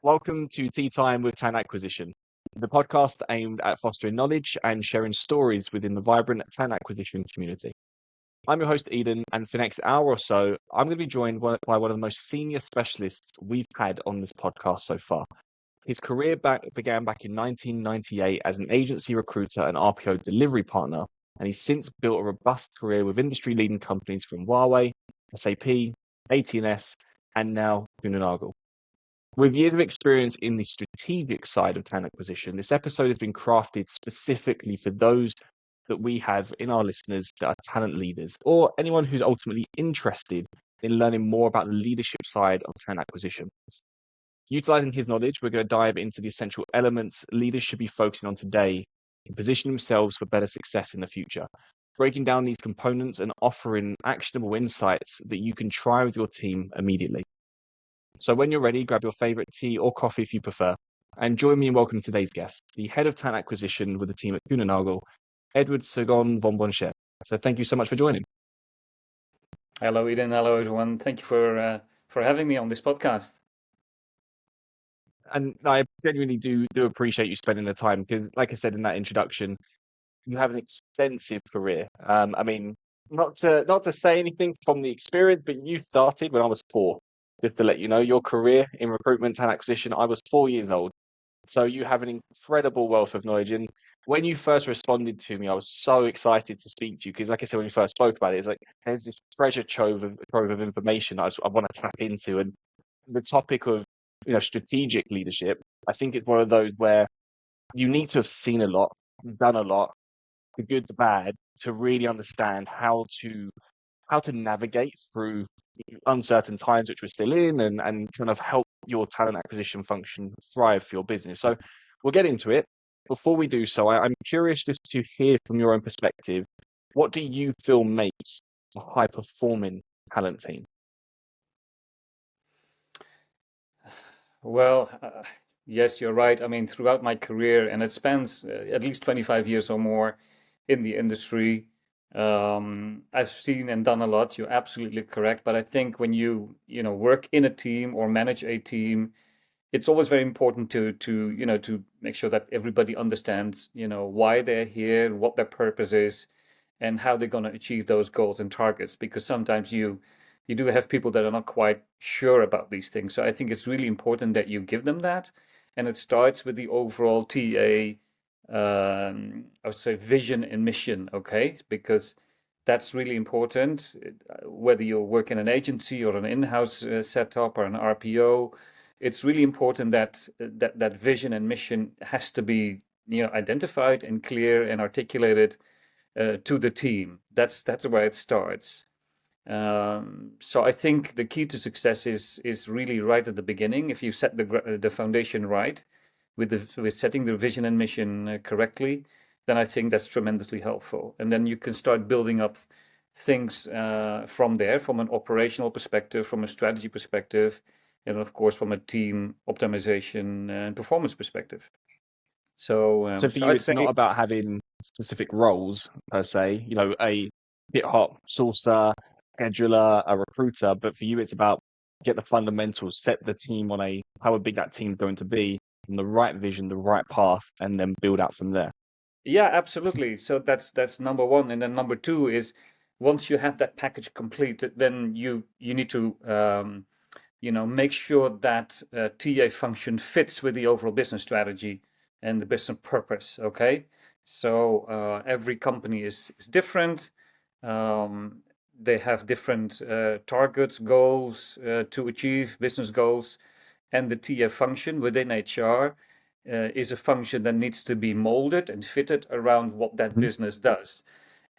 Welcome to Tea Time with Talent Acquisition, the podcast aimed at fostering knowledge and sharing stories within the vibrant talent acquisition community. I'm your host, Eden, and for the next hour or so, I'm going to be joined by one of the most senior specialists we've had on this podcast so far. His career began back in 1998 as an agency recruiter and RPO delivery partner, and he's since built a robust career with industry-leading companies from Huawei, SAP, AT&S, and now Kuehne+Nagel. With years of experience in the strategic side of talent acquisition, this episode has been crafted specifically for those that we have in our listeners that are talent leaders or anyone who's ultimately interested in learning more about the leadership side of talent acquisition. Utilizing his knowledge, we're going to dive into the essential elements leaders should be focusing on today to position themselves for better success in the future, breaking down these components and offering actionable insights that you can try with your team immediately. So when you're ready, grab your favorite tea or coffee if you prefer, and join me in welcoming today's guest, the head of talent acquisition with the team at Kuehne+Nagel, Edward Segond von Banchet. So thank you so much for joining. Hello, Eden. Hello, everyone. Thank you for having me on this podcast. And I genuinely do appreciate you spending the time because, like I said in that introduction, you have an extensive career. I mean, not to say anything from the experience, but you started when I was 4. Just to let you know, your career in recruitment and acquisition, I was 4 years old. So you have an incredible wealth of knowledge. And when you first responded to me, I was so excited to speak to you because, like I said, when we first spoke about it, it's like there's this treasure trove of information I want to tap into. And the topic of strategic leadership, I think it's one of those where you need to have seen a lot, done a lot, the good, the bad, to really understand how to navigate through uncertain times which we're still in and kind of help your talent acquisition function thrive for your business. So we'll get into it. Before we do so, I'm curious just to hear from your own perspective, what do you feel makes a high-performing talent team? Well, yes, you're right. I mean, throughout my career, and it spans at least 25 years or more in the industry, I've seen and done a lot. You're absolutely correct. But I think when you work in a team or manage a team, it's always very important to make sure that everybody understands, why they're here, what their purpose is, and how they're going to achieve those goals and targets. Because sometimes you do have people that are not quite sure about these things. So I think it's really important that you give them that. And it starts with the overall TA, I would say, vision and mission, okay? Because that's really important, whether you work in an agency or an in-house setup or an RPO. It's really important that that vision and mission has to be identified and clear and articulated to the team. That's where it starts. So I think the key to success is really right at the beginning. If you set the foundation right with setting the vision and mission correctly, then I think that's tremendously helpful. And then you can start building up things from there, from an operational perspective, from a strategy perspective, and of course from a team optimization and performance perspective. So For you, it's not about having specific roles per se, a GitHop sourcer, scheduler, a recruiter, but for you, it's about get the fundamentals, set the team on how big that team is going to be, and the right vision, the right path, and then build out from there. Yeah, absolutely. So that's number one. And then number two is once you have that package complete, then you need to make sure that TA function fits with the overall business strategy and the business purpose. Okay, so every company is different. They have different targets, goals to achieve, business goals, and the TA function within HR is a function that needs to be molded and fitted around what that business does.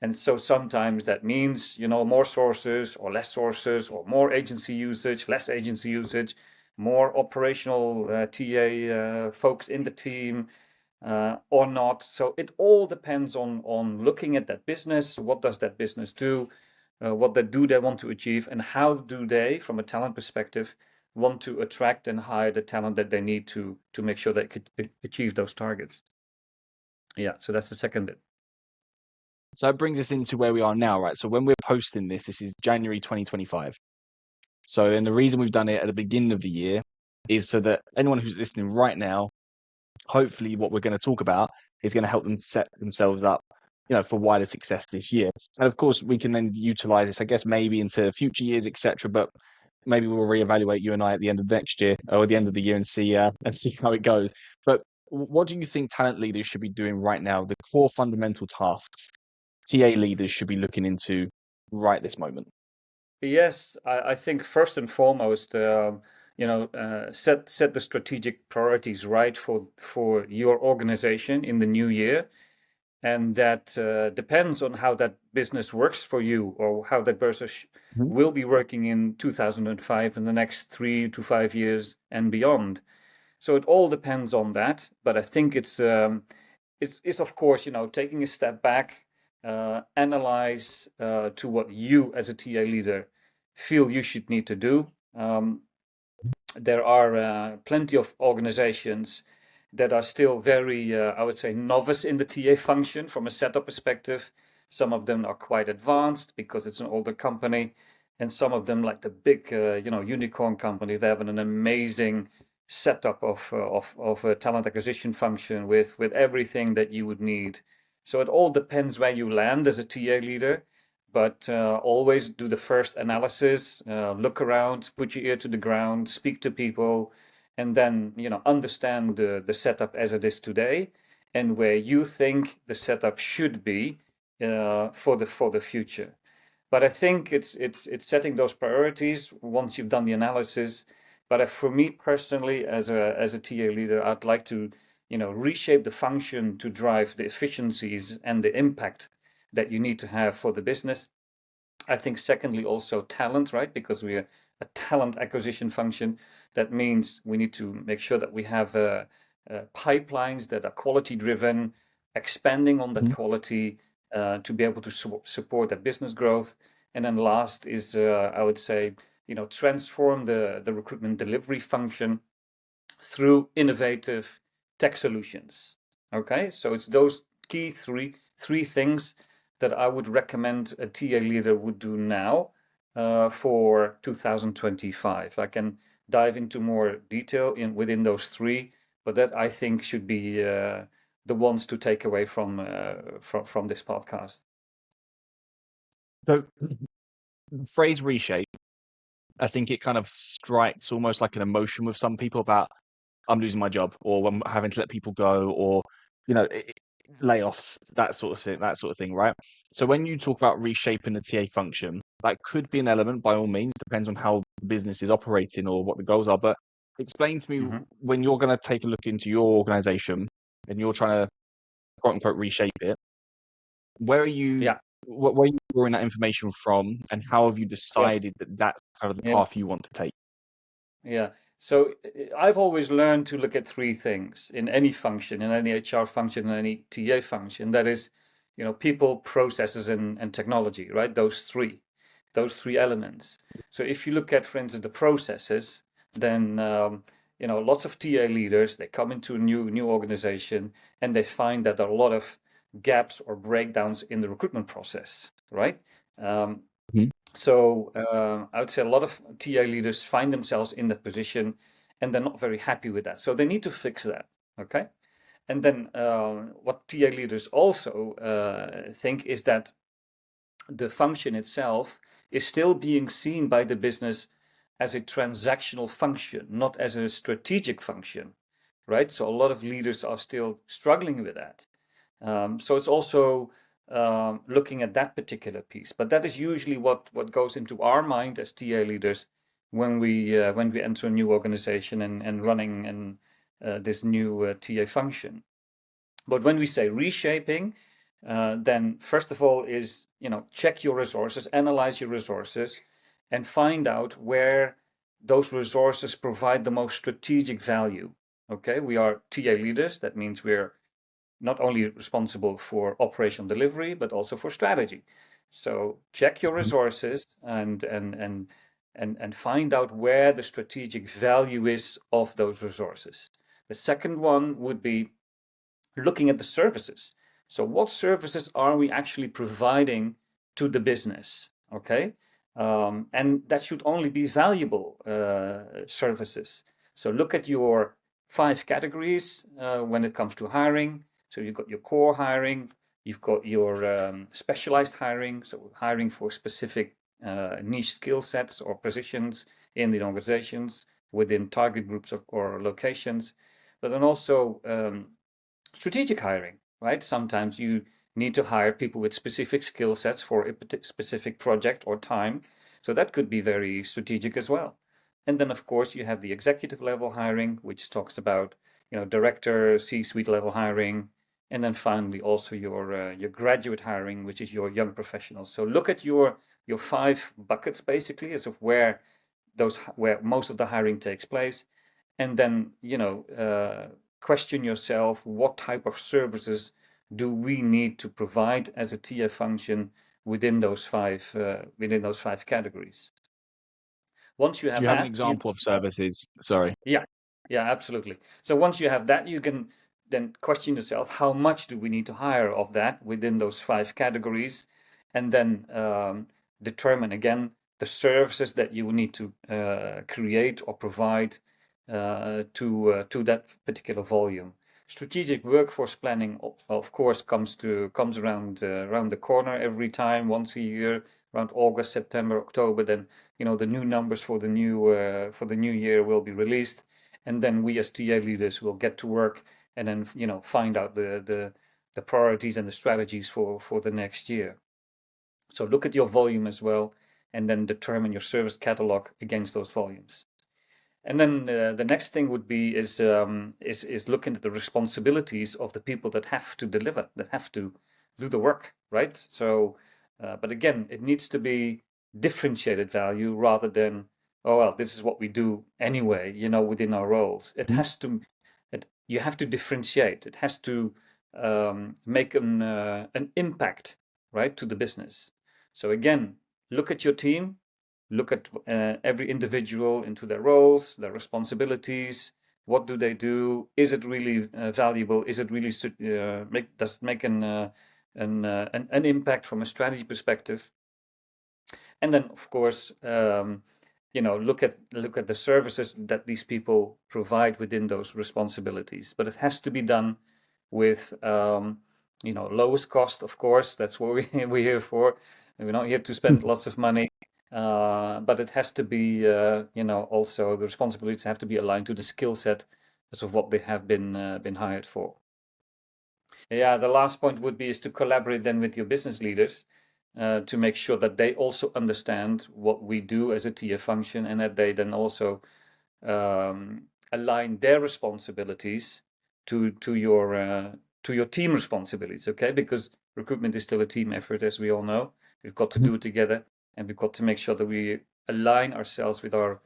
And so sometimes that means, more sources or less sources, or more agency usage, less agency usage, more operational TA folks in the team or not. So it all depends on looking at that business. What does that business do? What do they want to achieve? And how do they, from a talent perspective, want to attract and hire the talent that they need to make sure they could achieve those targets? Yeah, so that's the second bit. So it brings us into where we are now, right? So when we're posting this is January 2025. So, and the reason we've done it at the beginning of the year is so that anyone who's listening right now, hopefully what we're going to talk about is going to help them set themselves up, for wider success this year. And of course, we can then utilize this, I guess, maybe into future years, etc. But maybe we'll reevaluate, you and I, at the end of next year or the end of the year and see how it goes. But what do you think talent leaders should be doing right now? The core fundamental tasks TA leaders should be looking into right this moment. Yes, I think first and foremost, set the strategic priorities right for your organization in the new year, and that depends on how that business works for you or how that business Mhm. will be working in 2005 and the next 3 to 5 years and beyond. So it all depends on that, but I think it's of course, taking a step back, analyze to what you as a TA leader feel you should need to do. There are plenty of organizations that are still very, I would say, novice in the TA function from a setup perspective. Some of them are quite advanced because it's an older company, and some of them, like the big, unicorn companies, they have an amazing setup of a talent acquisition function with everything that you would need. So it all depends where you land as a TA leader, but always do the first analysis, look around, put your ear to the ground, speak to people, and then understand the setup as it is today and where you think the setup should be for the future. But I think it's setting those priorities once you've done the analysis. But for me personally, as a TA leader, I'd like to reshape the function to drive the efficiencies and the impact that you need to have for the business. I think secondly also talent, right? Because we're a talent acquisition function. That means we need to make sure that we have pipelines that are quality driven, expanding on that Mhm. quality to be able to support that business growth. And then last is, I would say, transform the recruitment delivery function through innovative tech solutions. Okay, so it's those key three things that I would recommend a TA leader would do now for 2025. I can dive into more detail within those three, but that I think should be the ones to take away from this podcast. So, the phrase reshape, I think it kind of strikes almost like an emotion with some people about I'm losing my job or I'm having to let people go or layoffs, that sort of thing, right? So when you talk about reshaping the TA function, that could be an element by all means, depends on how the business is operating or what the goals are. But explain to me Mm-hmm. when you're going to take a look into your organization and you're trying to quote unquote reshape it, where are you? Yeah, Where are you drawing that information from, and how have you yeah, decided that that's kind of the yeah. path you want to take? Yeah. So I've always learned to look at three things in any function, in any HR function, in any TA function. That is, people, processes, and technology, right? Those three elements. So if you look at, for instance, the processes, then lots of TA leaders, they come into a new organization and they find that there are a lot of gaps or breakdowns in the recruitment process, right? Um, Mhm. so I would say a lot of TA leaders find themselves in that position and they're not very happy with that. So they need to fix that. Okay. And then what TA leaders also think is that the function itself is still being seen by the business as a transactional function, not as a strategic function, right? So a lot of leaders are still struggling with that. So it's also looking at that particular piece, but that is usually what goes into our mind as TA leaders when we enter a new organization and running this new TA function. But when we say reshaping, then first of all is check your resources, analyze your resources, and find out where those resources provide the most strategic value. Okay, we are TA leaders. That means we're not only responsible for operational delivery, but also for strategy. So check your resources and find out where the strategic value is of those resources. The second one would be looking at the services. So what services are we actually providing to the business? Okay. And that should only be valuable services. So look at your 5 categories when it comes to hiring. So you've got your core hiring, you've got your specialized hiring, so hiring for specific niche skill sets or positions in the organizations within target groups or locations, but then also strategic hiring, right? Sometimes you need to hire people with specific skill sets for a specific project or time. So that could be very strategic as well. And then, of course, you have the executive level hiring, which talks about, director, C-suite level hiring, and then finally also your graduate hiring, which is your young professionals. So look at your 5 buckets basically as of where most of the hiring takes place, and then question yourself, what type of services do we need to provide as a TA function within those 5 categories. Once you Do have you have an that, example of services? Sorry. yeah, absolutely. So once you have that, you can then question yourself, how much do we need to hire of that within those 5 categories, and then determine again the services that you need to create or provide to that particular volume. Strategic workforce planning, of course, comes around the corner every time, once a year, around August, September, October. Then the new numbers for the new year will be released, and then we as TA leaders will get to work and then find out the priorities and the strategies for the next year. So look at your volume as well, and then determine your service catalog against those volumes. And then the next thing would be is looking at the responsibilities of the people that have to deliver, that have to do the work, right? So, but again, it needs to be differentiated value rather than, oh well, this is what we do anyway, within our roles. It has to, you have to differentiate. It has to make an impact, right, to the business. So again, look at your team. Look at every individual into their roles, their responsibilities. What do they do? Is it really valuable? Is it really does it make an impact from a strategy perspective? And then, of course, look at the services that these people provide within those responsibilities. But it has to be done with lowest cost, of course. That's what we're here for. We're not here to spend lots of money. But it has to be, also the responsibilities have to be aligned to the skill set as of what they have been hired for. Yeah, the last point would be is to collaborate then with your business leaders to make sure that they also understand what we do as a TA function, and that they then also align their responsibilities to your team responsibilities. Okay, because recruitment is still a team effort, as we all know. We've got to do it together. And we've got to make sure that we align ourselves with our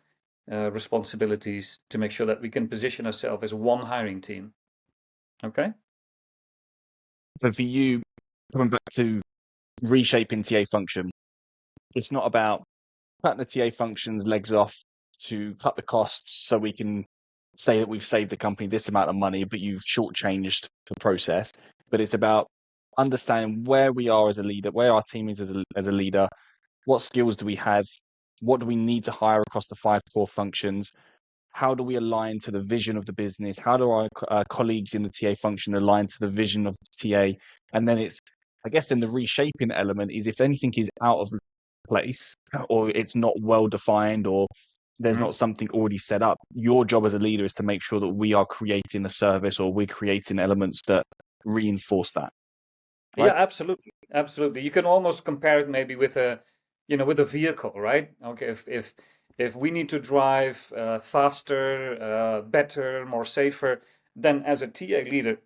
responsibilities to make sure that we can position ourselves as one hiring team. Okay? So for you, coming back to reshaping TA function, it's not about cutting the TA function's legs off to cut the costs so we can say that we've saved the company this amount of money, but you've shortchanged the process. But it's about understanding where we are as a leader, where our team is as a leader. What skills do we have? What do we need to hire across the 5 core functions? How do we align to the vision of the business? How do our colleagues in the TA function align to the vision of the TA? And then then the reshaping element is if anything is out of place or it's not well defined or there's not something already set up, your job as a leader is to make sure that we are creating a service or we're creating elements that reinforce that. Right? Yeah, absolutely. You can almost compare it maybe with a vehicle, right? Okay, if we need to drive faster, better, more safer, then as a TA leader,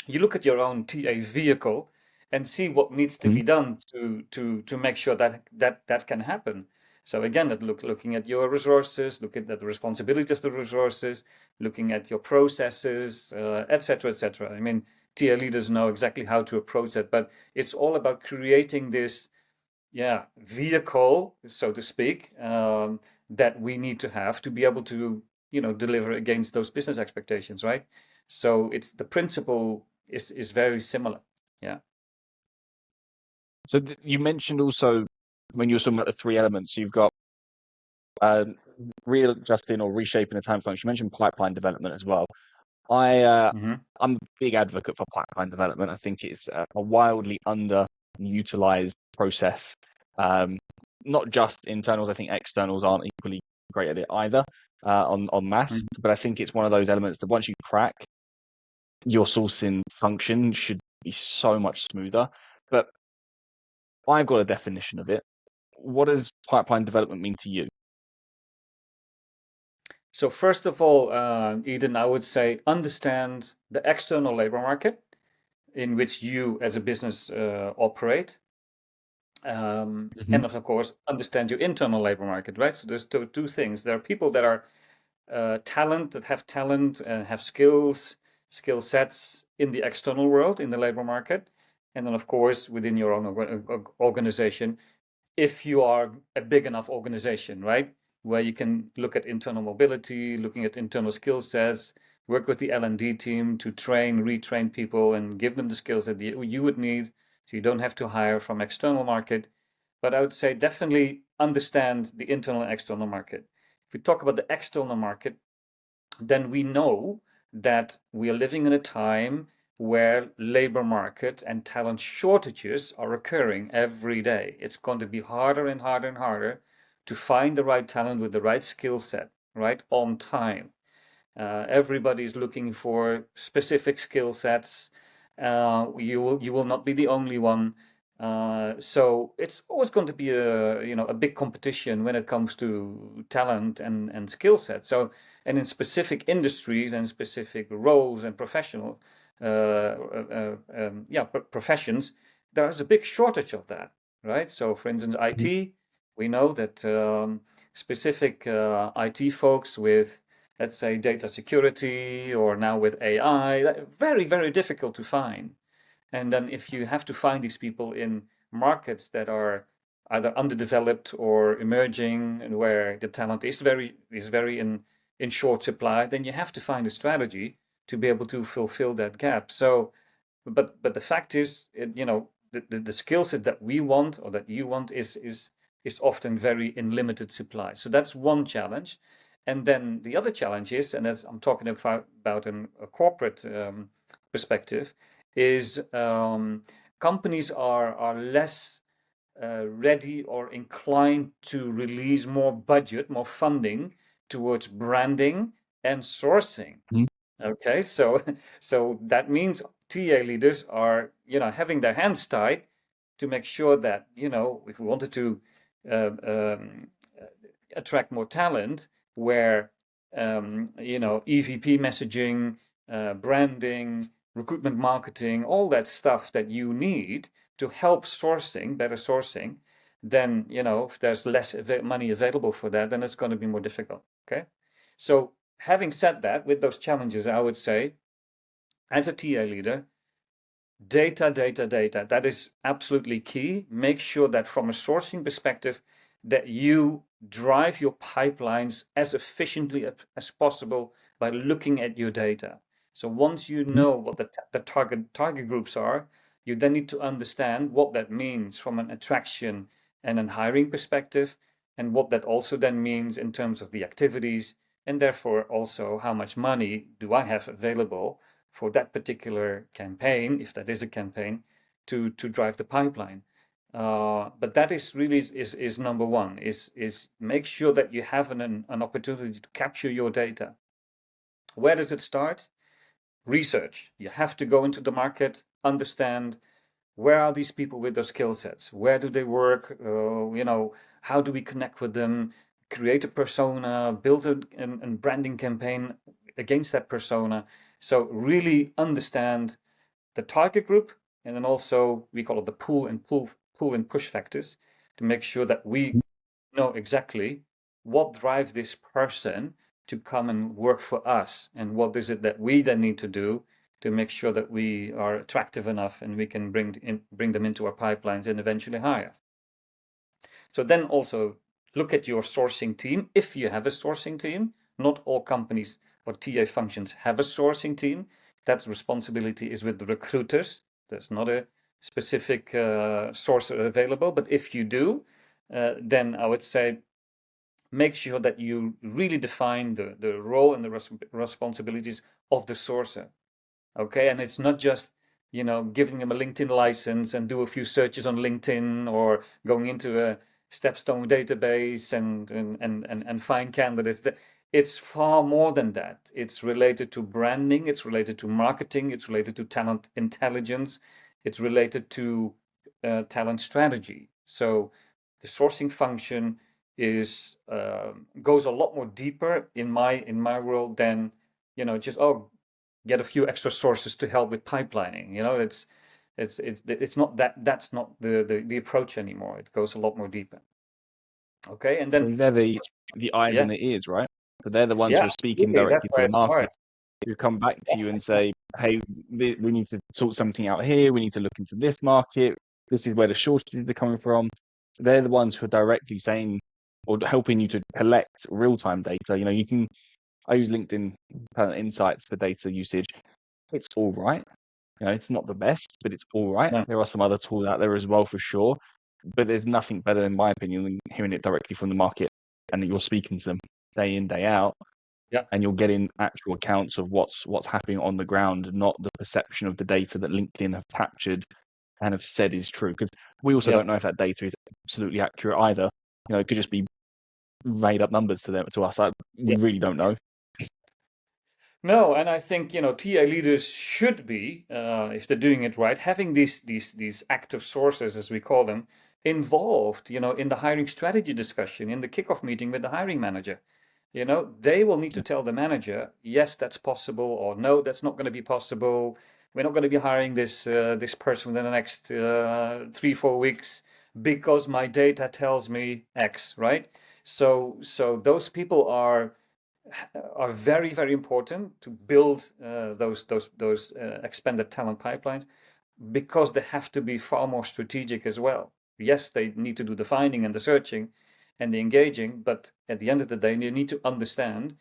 you look at your own TA vehicle and see what needs to be done to make sure that can happen. So again, looking at your resources, looking at the responsibility of the resources, looking at your processes, etc., etc. I mean, TA leaders know exactly how to approach that, but it's all about creating this, vehicle, so to speak, that we need to have to be able to, deliver against those business expectations, right? So it's the principle is very similar. Yeah. So you mentioned also when you're talking about the 3 elements, you've got readjusting or reshaping the talent function, you mentioned pipeline development as well. I'm a big advocate for pipeline development. I think it's a wildly underutilized process. Not just internals, I think externals aren't equally great at it either on mass. But I think it's one of those elements that once you crack, your sourcing function should be so much smoother. But I've got a definition of it. What does pipeline development mean to you? So first of all, Eden, I would say understand the external labor market in which you as a business operate. And of course, understand your internal labor market, right? So there's two things. There are people that are that have talent and have skill sets in the external world, in the labor market. And then, of course, within your own organization, if you are a big enough organization, right? Where you can look at internal mobility, looking at internal skill sets, work with the L&D team to train, retrain people and give them the skills that you would need. So you don't have to hire from external market. But I would say definitely understand the internal and external market. If we talk about the external market, then we know that we are living in a time where labor market and talent shortages are occurring every day. It's going to be harder and harder and harder to find the right talent with the right skill set, right, on time. Everybody's looking for specific skill sets. You will not be the only one. So it's always going to be a big competition when it comes to talent and skill sets. So and in specific industries and specific roles and professional professions, there is a big shortage of that, right? So for instance, IT, we know that specific IT folks with, let's say, data security or now with AI, very, very difficult to find. And then if you have to find these people in markets that are either underdeveloped or emerging and where the talent is very in short supply, then you have to find a strategy to be able to fulfill that gap. So, but the fact is, the skill set that we want or that you want is often very in limited supply. So that's one challenge. And then the other challenge is, and as I'm talking about in a corporate perspective, is companies are less ready or inclined to release more budget, more funding towards branding and sourcing. Okay, so that means TA leaders are having their hands tied to make sure that if we wanted to attract more talent, where EVP messaging, branding, recruitment marketing, all that stuff that you need to help sourcing, better sourcing, then if there's less money available for that, then it's going to be more difficult. Okay, so having said that, with those challenges, I would say, as a TA leader, data, that is absolutely key. Make sure that from a sourcing perspective, that you drive your pipelines as efficiently as possible by looking at your data. So once you know what the target groups are, you then need to understand what that means from an attraction and an hiring perspective, and what that also then means in terms of the activities, and therefore also how much money do I have available for that particular campaign, if that is a campaign, to drive the pipeline. But that is really is number one, is make sure that you have an opportunity to capture your data. Where does it start? Research. You have to go into the market, understand where are these people with their skill sets? Where do they work? How do we connect with them? Create a persona, build a branding campaign against that persona. So really understand the target group, and then also we call it the pull and push factors, to make sure that we know exactly what drives this person to come and work for us, and what is it that we then need to do to make sure that we are attractive enough and we can bring them into our pipelines and eventually hire. So then also look at your sourcing team. If you have a sourcing team, not all companies or TA functions have a sourcing team. That responsibility is with the recruiters. There's not a specific source available, but if you do, then I would say make sure that you really define the role and the responsibilities of the sourcer. Okay, and it's not just giving them a LinkedIn license and do a few searches on LinkedIn, or going into a Stepstone database and find candidates. That it's far more than that. It's related to branding, it's related to marketing, it's related to talent intelligence, it's related to talent strategy. So the sourcing function is goes a lot more deeper in my world than just get a few extra sources to help with pipelining. It's not that's not the approach anymore. It goes a lot more deeper. Okay, and I then mean, they're the eyes yeah, and the ears, right? So they're the ones yeah, who are speaking absolutely. That's directly to where the it market, starts. who come back to you and say, hey, we need to sort something out here. We need to look into this market. This is where the shortages are coming from. They're the ones who are directly saying or helping you to collect real-time data. I use LinkedIn Insights for data usage. It's all right. It's not the best, but it's all right. No, There are some other tools out there as well for sure, but there's nothing better, in my opinion, than hearing it directly from the market and that you're speaking to them day in, day out, yeah, and you're getting actual accounts of what's happening on the ground, not the perception of the data that LinkedIn have captured and have said is true. Because we also yeah, don't know if that data is absolutely accurate either. It could just be made up numbers to us. We yeah. really don't know. No, and I think TA leaders should be, if they're doing it right, having these active sources, as we call them, involved, in the hiring strategy discussion, in the kickoff meeting with the hiring manager. They will need to tell the manager, yes, that's possible, or no, that's not going to be possible. We're not going to be hiring this person within the next 3-4 weeks because my data tells me X, right? So those people are very, very important to build those expanded talent pipelines, because they have to be far more strategic as well. Yes, they need to do the finding and the searching and the engaging, but at the end of the day, you need to understand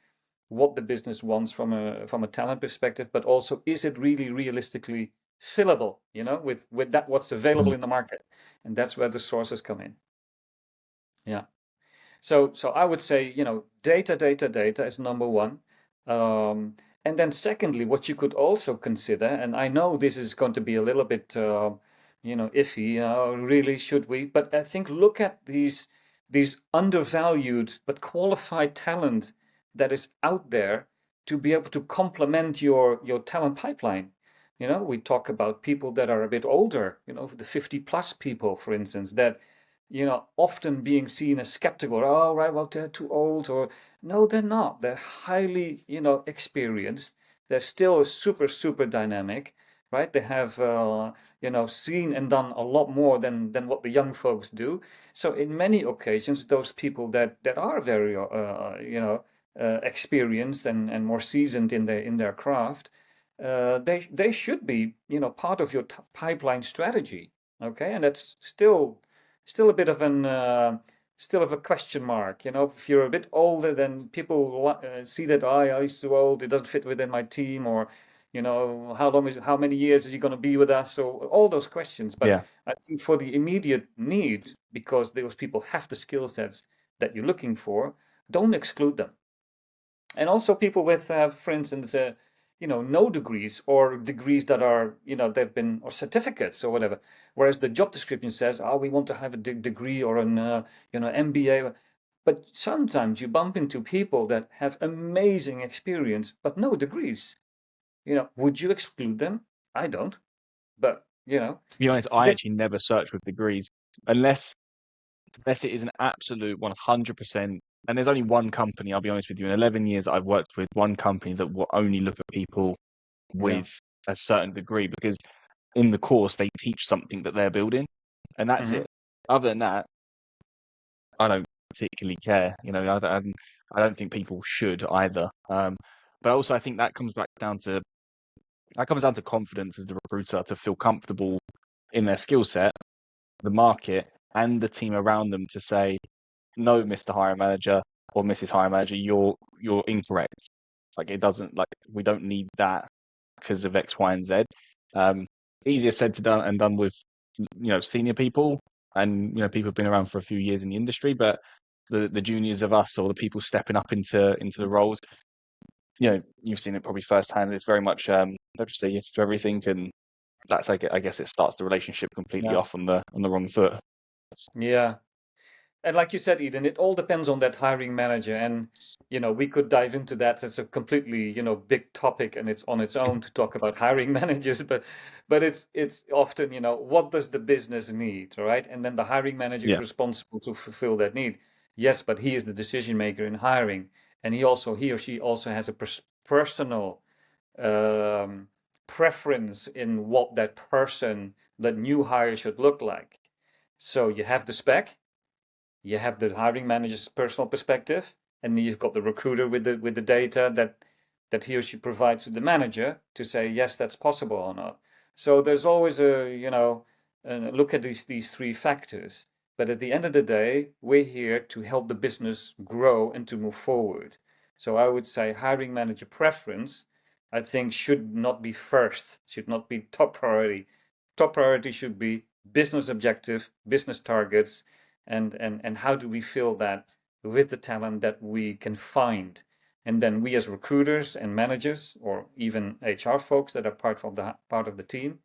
what the business wants from a talent perspective, but also, is it really realistically fillable, with that what's available Mm. in the market, and that's where the sources come in. Yeah. So I would say, data is number one. Um, and then secondly, what you could also consider, and I know this is going to be a little bit, iffy, really should we? But I think, look at these undervalued but qualified talent that is out there to be able to complement your talent pipeline. We talk about people that are a bit older, the 50 plus people, for instance, that often being seen as skeptical. Oh, right, well, they're too old, or no, they're not. They're highly, experienced. They're still super, super dynamic, right? They have, seen and done a lot more than what the young folks do. So in many occasions, those people that are very, experienced and more seasoned in their craft, they should be, part of your pipeline strategy. Okay, and that's still a bit of an still of a question mark. If you're a bit older, then people see that, oh, he's too old, it doesn't fit within my team, or how many years is he going to be with us, or all those questions. But Yeah. I think for the immediate need, because those people have the skill sets that you're looking for, don't exclude them. And also people with, for instance, no degrees, or degrees that are, they've been, or certificates or whatever. Whereas the job description says, oh, we want to have a degree or an, MBA. But sometimes you bump into people that have amazing experience, but no degrees. Would you exclude them? I don't. But, To be honest, I this, actually never search with degrees unless it is an absolute 100%. And there's only one company, I'll be honest with you, in 11 years I've worked with, one company that will only look at people yeah. with a certain degree, because in the course they teach something that they're building, and that's Hmm. it. Other than that, I don't particularly care. I don't think people should either. But also I think that comes down to confidence as the recruiter, to feel comfortable in their skill set, the market, and the team around them, to say, no, Mr. Hiring Manager or Mrs. Hiring Manager, you're incorrect. Like, it doesn't, like, we don't need that because of X, Y, and Z. Easier said to done with senior people, and people have been around for a few years in the industry. But the juniors of us or the people stepping up into the roles. You've seen it probably firsthand. It's very much they'll just say yes to everything, and that's I guess it starts the relationship completely Yeah. off on the wrong foot. Yeah. And like you said, Eden, it all depends on that hiring manager. And, we could dive into that. It's a completely, big topic and it's on its own to talk about hiring managers. But it's often, what does the business need, right? And then the hiring manager is Yeah. responsible to fulfill that need. Yes, but he is the decision maker in hiring. And he or she also has a personal um, preference in what that new hire should look like. So you have the spec, you have the hiring manager's personal perspective, and then you've got the recruiter with the data that he or she provides to the manager to say yes, that's possible or not. So there's always a look at these three factors. But at the end of the day, we're here to help the business grow and to move forward. So I would say hiring manager preference, I think, should not be first, should not be top priority. Top priority should be business objective, business targets, and how do we fill that with the talent that we can find. And then we as recruiters and managers, or even HR folks that are part of the team,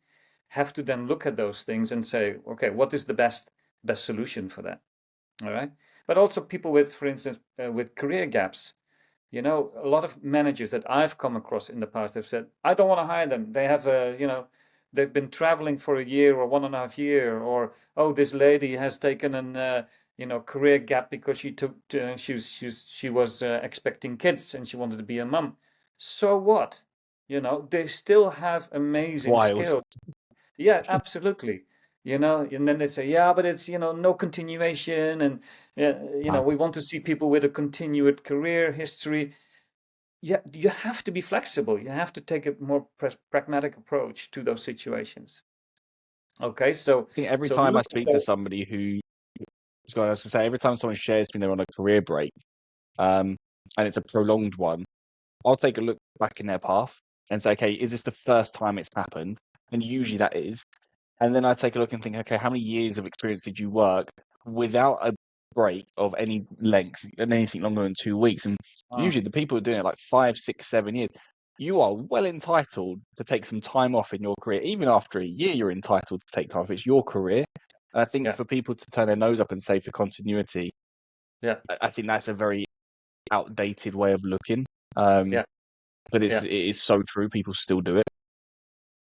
have to then look at those things and say, okay, what is the best solution for that? All right. But also people with, for instance, with career gaps. A lot of managers that I've come across in the past have said, I don't want to hire them. They have they've been traveling for a year or 1.5 year, or, oh, this lady has taken an, career gap because she was expecting kids and she wanted to be a mum. So what? They still have amazing Wild. skills. Yeah, absolutely. And then they say, yeah, but it's, no continuation. And, we want to see people with a continued career history. Yeah, you have to be flexible. You have to take a more pragmatic approach to those situations. Okay, I think every so time I look speak at to those. somebody I was gonna say, every time someone shares with me they're on a career break, and it's a prolonged one, I'll take a look back in their path and say, okay, is this the first time it's happened? And usually that is. And then I take a look and think, okay, how many years of experience did you work without a break of any length and anything longer than 2 weeks? And Ah, usually the people who are doing it like 5, 6, 7 years, you are well entitled to take some time off in your career. Even after a year, you're entitled to take time off. It's your career. And I think yeah, for people to turn their nose up and say for continuity, yeah, I think that's a very outdated way of looking. Um, yeah, but yeah. it is so true. People still do it.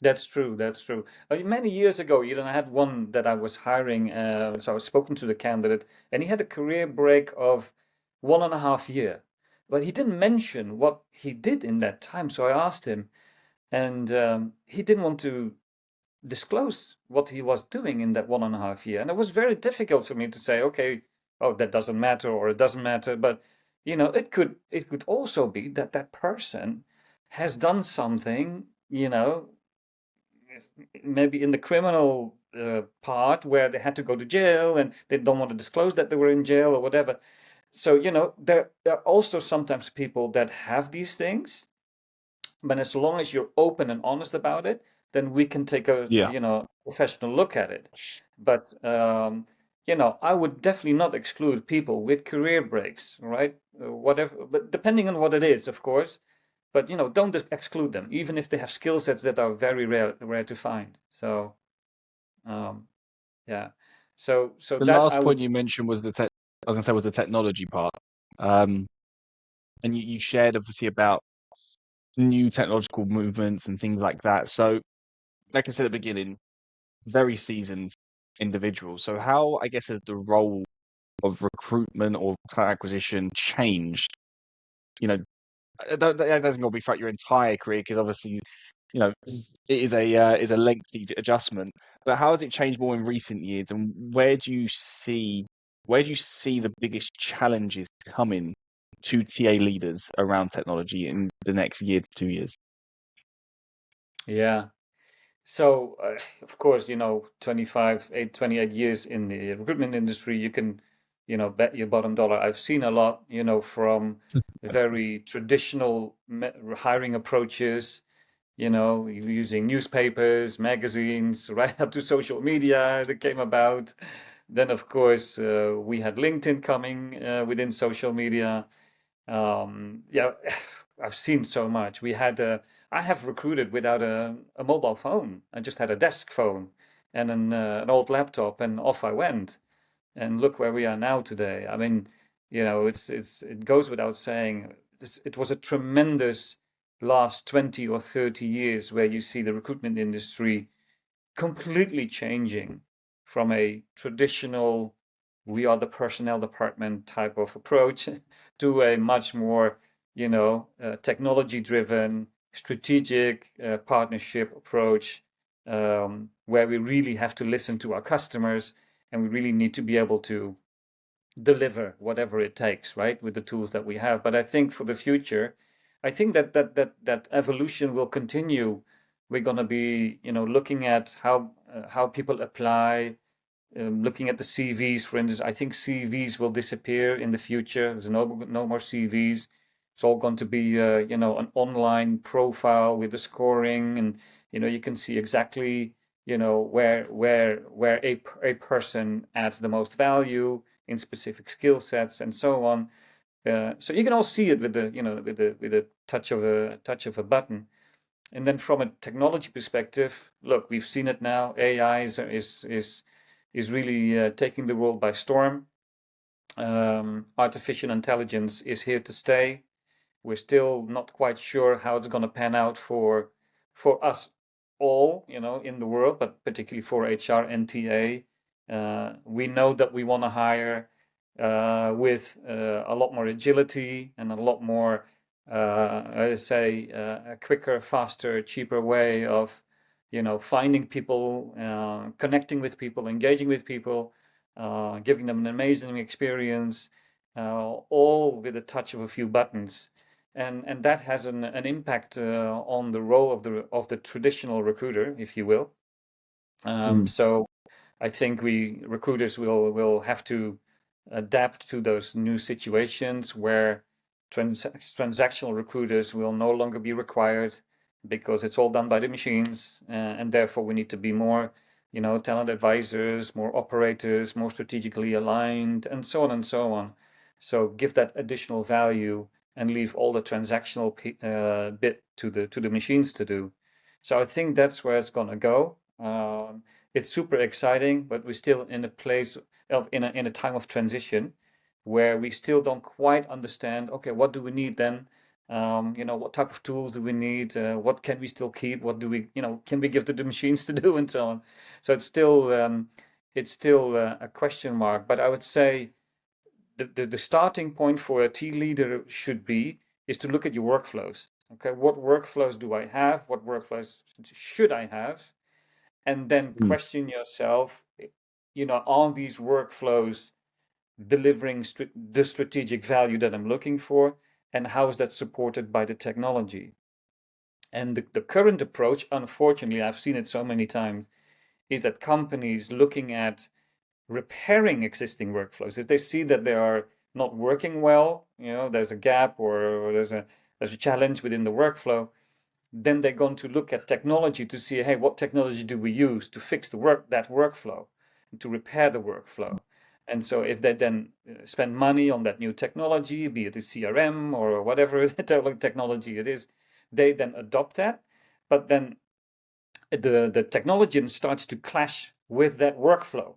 That's true. That's true. Many years ago, I had one that I was hiring. So I was spoken to the candidate, and he had a career break of 1.5 year. But he didn't mention what he did in that time. So I asked him, and he didn't want to disclose what he was doing in that 1.5 year. And it was very difficult for me to say, okay, oh, that doesn't matter, or it doesn't matter. But it could also be that that person has done something, maybe in the criminal part where they had to go to jail and they don't want to disclose that they were in jail or whatever. So, there are also sometimes people that have these things, but as long as you're open and honest about it, then we can take a, Yeah. professional look at it. But, I would definitely not exclude people with career breaks, right? Whatever, but depending on what it is, of course. But don't exclude them, even if they have skill sets that are very rare to find. So um, yeah, so The that I last would. point you mentioned was I was gonna say was the technology part. Um, and you shared obviously about new technological movements and things like that. So, like I said at the beginning, very seasoned individual. So, how I guess has the role of recruitment or talent acquisition changed? You know, that doesn't got to be throughout your entire career because obviously, it is a lengthy adjustment. But how has it changed more in recent years, and where do you see the biggest challenges coming to TA leaders around technology in the next year to 2 years? Yeah. So of course, 28 years in the recruitment industry, you can, bet your bottom dollar. I've seen a lot, from very traditional hiring approaches, using newspapers, magazines, right up to social media that came about. Then, of course, we had LinkedIn coming within social media. Yeah, I've seen so much. I have recruited without a mobile phone. I just had a desk phone and an old laptop, and off I went. And look where we are now today. I mean, it goes without saying. It was a tremendous last 20 or 30 years where you see the recruitment industry completely changing from a traditional we are the personnel department type of approach to a much more technology driven strategic partnership approach, where we really have to listen to our customers, and we really need to be able to deliver whatever it takes, right, with the tools that we have. But I think for the future, I think that evolution will continue. We're going to be, looking at how people apply, looking at the CVs, for instance. I think CVs will disappear in the future. There's no more CVs. It's all going to be, an online profile with the scoring, and you can see exactly, where a person adds the most value in specific skill sets and so on. So you can all see it with the touch of a button. And then from a technology perspective, look, we've seen it now. AI is really taking the world by storm. Artificial intelligence is here to stay. We're still not quite sure how it's going to pan out for us all, in the world, but particularly for HR and TA. We know that we want to hire with a lot more agility and a lot more, a quicker, faster, cheaper way of, finding people, connecting with people, engaging with people, giving them an amazing experience, all with a touch of a few buttons. And that has an impact on the role of the traditional recruiter, if you will. So I think recruiters will have to adapt to those new situations where transactional recruiters will no longer be required because it's all done by the machines, and therefore we need to be more, talent advisors, more operators, more strategically aligned, and so on and so on. So give that additional value and leave all the transactional bit to the machines to do. So I think that's where it's going to go. It's super exciting, but we're still in a place in a time of transition where we still don't quite understand. Okay, what do we need then? What type of tools do we need? What can we still keep? What do we, can we give to the machines to do, and so on. So it's still a question mark. But I would say the starting point for a team leader should be is to look at your workflows. Okay, what workflows do I have? What workflows should I have? And then question yourself, are these workflows delivering the strategic value that I'm looking for? And how is that supported by the technology? And the current approach, unfortunately, I've seen it so many times, is that companies looking at repairing existing workflows, if they see that they are not working well, there's a gap or there's a challenge within the workflow, then they're going to look at technology to see, hey, what technology do we use to fix that workflow, to repair the workflow? And so if they then spend money on that new technology, be it a CRM or whatever technology it is, they then adopt that. But then the technology starts to clash with that workflow,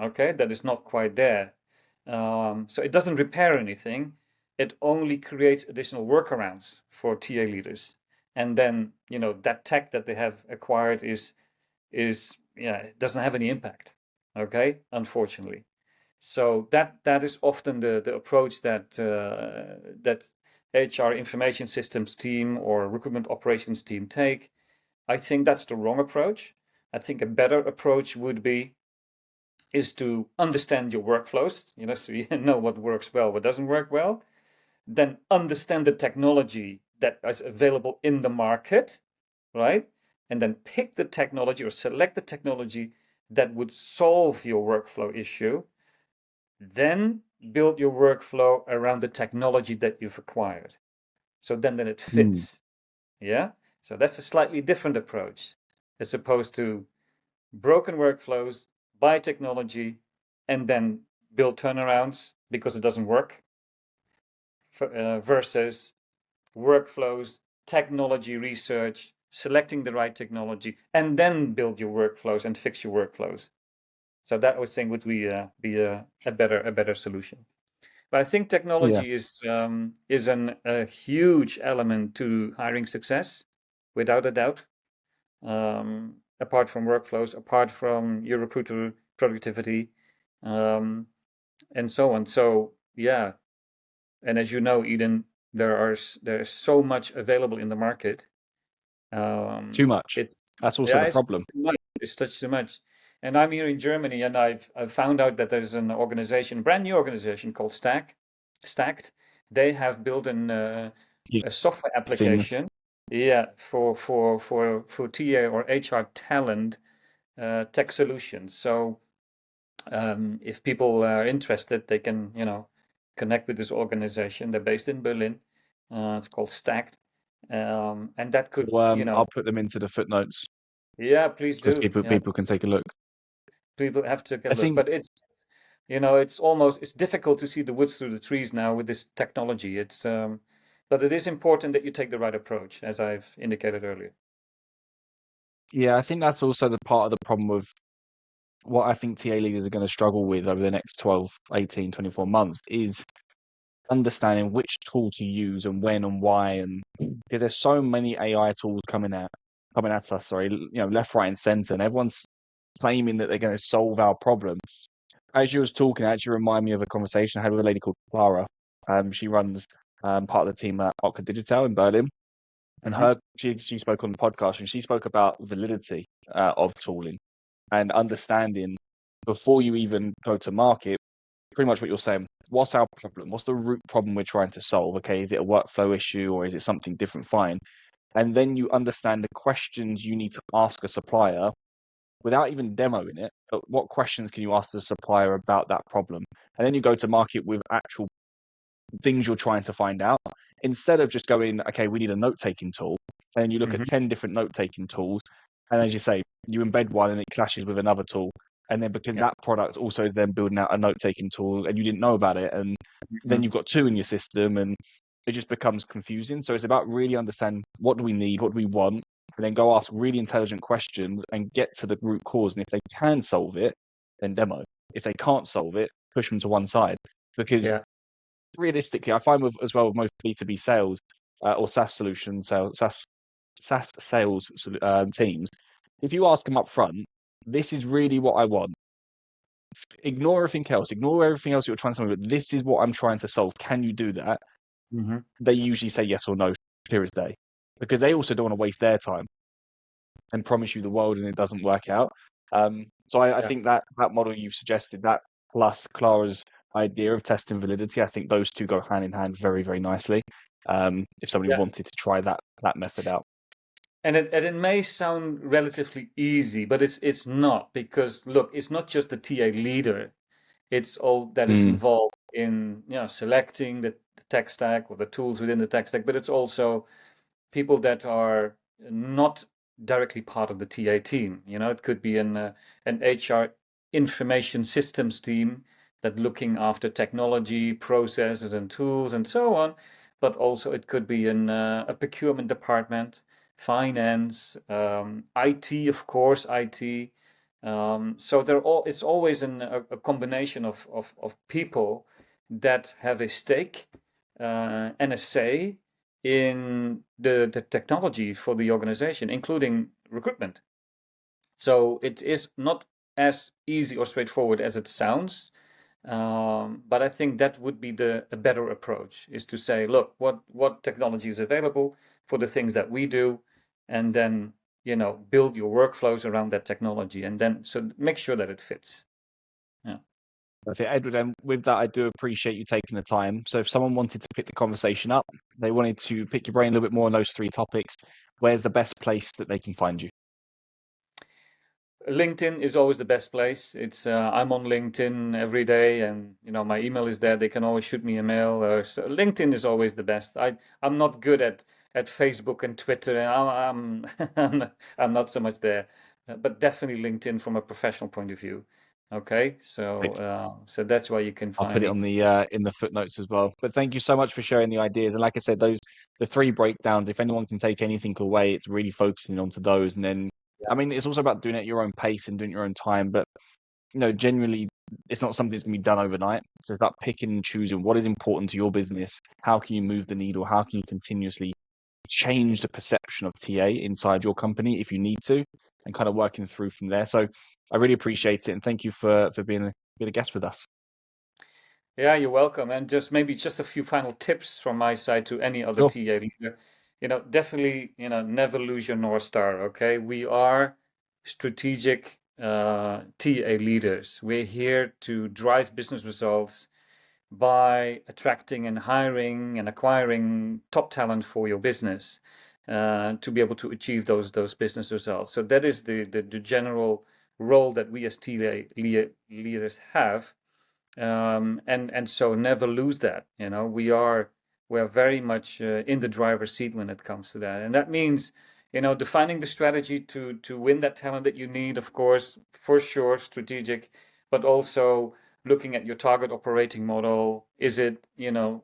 okay, that is not quite there. So it doesn't repair anything. It only creates additional workarounds for TA leaders. And then, that tech that they have acquired it doesn't have any impact, okay, unfortunately. So that is often the approach that HR information systems team or recruitment operations team take. I think that's the wrong approach. I think a better approach is to understand your workflows, so you know what works well, what doesn't work well. Then understand the technology that is available in the market, right? And then pick the technology or select the technology that would solve your workflow issue. Then build your workflow around the technology that you've acquired. So then it fits. Yeah. So that's a slightly different approach as opposed to broken workflows, buy technology, and then build turnarounds because it doesn't work, versus workflows, technology research, selecting the right technology, and then build your workflows and fix your workflows. So that I think would be a better solution. But I think Yeah. technology is a huge element to hiring success, without a doubt. Apart from workflows, apart from your recruiter productivity, um, and so on. So yeah, and as you know, Eden, there's so much available in the market. Too much. It's That's also yeah, the it's problem. too much. It's such too much. And I'm here in Germany, and I've found out that there's an organization, brand new organization called Stacked. They have built You've a software seen this. application, yeah, for TA or HR talent tech solutions. So if people are interested, they can, connect with this organization. They're based in Berlin. It's called Stacked, and that could, I'll put them into the footnotes yeah, please because do. Yeah, people can take a look. people have to take I a look. think, But it's difficult to see the woods through the trees now with this technology. But it is important that you take the right approach, as I've indicated earlier. yeah, I think that's also the part of the problem with what I think TA leaders are going to struggle with over the next 12, 18, 24 months is understanding which tool to use and when and why. And because there's so many AI tools coming at us, sorry, left, right, and center, and everyone's claiming that they're going to solve our problems. As you was talking, it actually remind me of a conversation I had with a lady called Clara. She runs part of the team at Ocker Digital in Berlin. And Hmm. she spoke on the podcast, and she spoke about validity of tooling and understanding before you even go to market, pretty much what you're saying. What's our problem? What's the root problem we're trying to solve? Okay, is it a workflow issue or is it something different? Fine. And then you understand the questions you need to ask a supplier without even demoing it. But what questions can you ask the supplier about that problem? And then you go to market with actual things you're trying to find out instead of just going, okay, we need a note taking tool. And you look at Hmm. 10 different note taking tools. And as you say, you embed one and it clashes with another tool. And then because Yeah. that product also is then building out a note taking tool and you didn't know about it. And then Hmm. you've got two in your system and it just becomes confusing. So it's about really understanding what do we need, what do we want, and then go ask really intelligent questions and get to the root cause. And if they can solve it, then demo. If they can't solve it, push them to one side. Because Yeah. realistically, I find with as well with most B2B sales or SaaS solutions, SaaS sales teams, if you ask them up front, this is really what I want. Ignore everything else. Ignore everything else you're trying to solve. But this is what I'm trying to solve. Can you do that? Hmm. They usually say yes or no, clear as day, because they also don't want to waste their time and promise you the world and it doesn't work out. So I Yeah. think that model you've suggested, that plus Clara's idea of testing validity, I think those two go hand in hand very, very nicely. If somebody Yeah. wanted to try that method out. And it may sound relatively easy, but it's not, because look, it's not just the TA leader. It's all that is Mm, involved in selecting the tech stack or the tools within the tech stack, but it's also people that are not directly part of the TA team. It could be an HR information systems team that looking after technology, processes, and tools, and so on. But also it could be a procurement department, finance, IT, of course, IT. So it's always a combination of people that have a stake and a say in the technology for the organization, including recruitment. So it is not as easy or straightforward as it sounds, but I think that would be a better approach, is to say, look, what technology is available for the things that we do, and then build your workflows around that technology, and then so make sure that it fits. Yeah. I think, Edward, and with that, I do appreciate you taking the time. So if someone wanted to pick the conversation up, they wanted to pick your brain a little bit more on those three topics, where's the best place that they can find you? LinkedIn is always the best place. I'm on LinkedIn every day, and my email is there. They can always shoot me a mail. So LinkedIn is always the best. I'm not good at Facebook and Twitter, and I'm I'm not so much there, but definitely LinkedIn from a professional point of view. Okay, so that's why you can I'll find put it me. on the in the footnotes as well. But thank you so much for sharing the ideas. And like I said, the three breakdowns, if anyone can take anything away, it's really focusing onto those. And then, I mean, it's also about doing it at your own pace and doing it at your own time. But genuinely, it's not something that's going to be done overnight. So it's about picking and choosing what is important to your business. How can you move the needle? How can you continuously change the perception of TA inside your company if you need to, and kind of working through from there. So I really appreciate it, and thank you for being a guest with us. Yeah, you're welcome. And maybe just a few final tips from my side to any other Sure. TA leader. Definitely, never lose your North Star, okay? We are strategic TA leaders. We're here to drive business results by attracting and hiring and acquiring top talent for your business to be able to achieve those business results. So that is the general role that we as TA leaders have. And so never lose that. We are very much in the driver's seat when it comes to that, and that means defining the strategy to win that talent that you need, of course, for sure, strategic, but also looking at your target operating model. Is it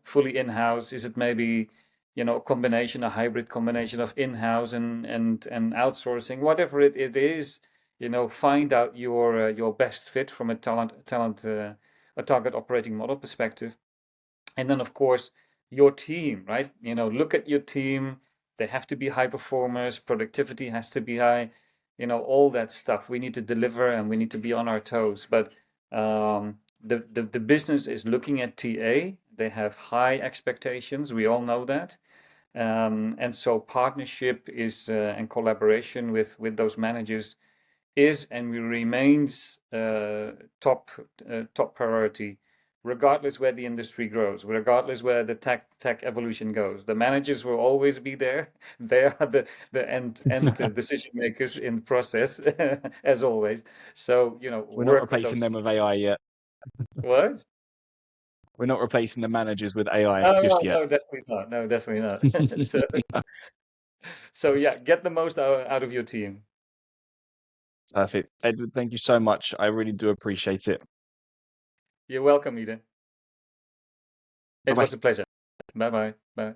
fully in-house? Is it maybe a combination, a hybrid combination of in-house and outsourcing? Whatever it is, find out your best fit from a a target operating model perspective. And then, of course, your team, right? Look at your team. They have to be high performers. Productivity has to be high. All that stuff. We need to deliver and we need to be on our toes. But the business is looking at TA. They have high expectations. We all know that. And so partnership is and collaboration with those managers is and remains top priority, regardless where the industry grows, regardless where the tech evolution goes. The managers will always be there. They are the end decision makers in the process, as always. So We're not work with replacing those them with AI yet. what? We're not replacing the managers with AI Oh, just no, yet. no, definitely not. No, definitely not. So yeah, get the most out of your team. Perfect. Edward, thank you so much. I really do appreciate it. You're welcome, Eden. Bye It bye. was a pleasure. Bye bye. Bye.